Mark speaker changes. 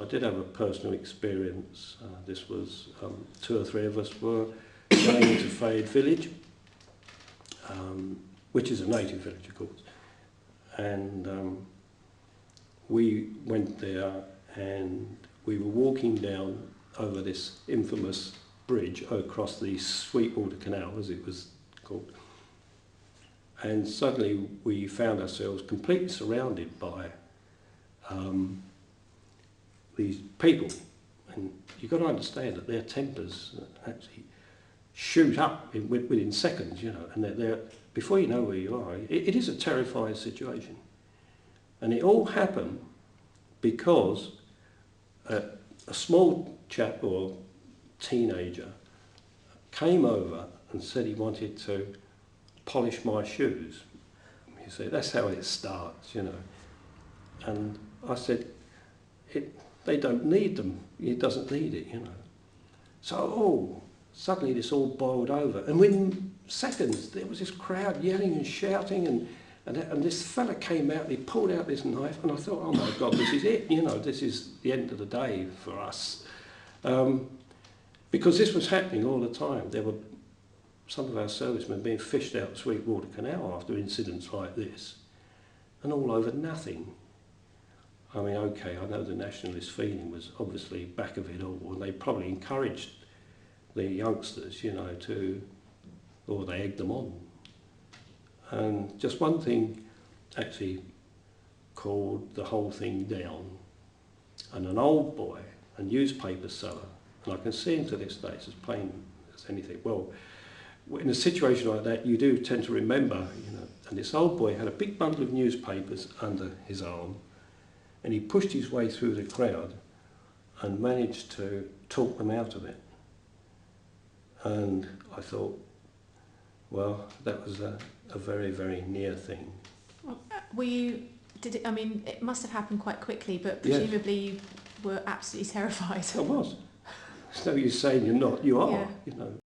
Speaker 1: I did have a personal experience. This was 2 or 3 of us were going into Fayed village, which is a native village, of course. And we went there and we were walking down over this infamous bridge across the Sweetwater Canal, as it was called. And suddenly we found ourselves completely surrounded by these people. And you've got to understand that their tempers actually shoot up within seconds, you know, and they're before you know where you are, it is a terrifying situation. And it all happened because a small chap or teenager came over and said he wanted to polish my shoes. You see, that's how it starts, you know. And I said, they don't need them. He doesn't need it, you know. So, suddenly this all boiled over. And within seconds, there was this crowd yelling and shouting, and this fella came out and he pulled out this knife, and I thought, oh my God, this is it, you know, this is the end of the day for us. Because this was happening all the time. There were some of our servicemen being fished out Sweetwater Canal after incidents like this, and all over nothing. I mean, okay, I know the nationalist feeling was obviously back of it all, and they probably encouraged the youngsters, you know, or they egged them on. And just one thing actually cooled the whole thing down. And an old boy, a newspaper seller, and I can see him to this day, it's as plain as anything. Well, in a situation like that, you do tend to remember, you know, and this old boy had a big bundle of newspapers under his arm, and he pushed his way through the crowd and managed to talk them out of it. And I thought, well, that was a very, very near thing.
Speaker 2: Well, I mean, it must have happened quite quickly, but presumably you were absolutely terrified.
Speaker 1: I was. It's no use saying you're not, you are,
Speaker 2: Yeah.
Speaker 1: you know.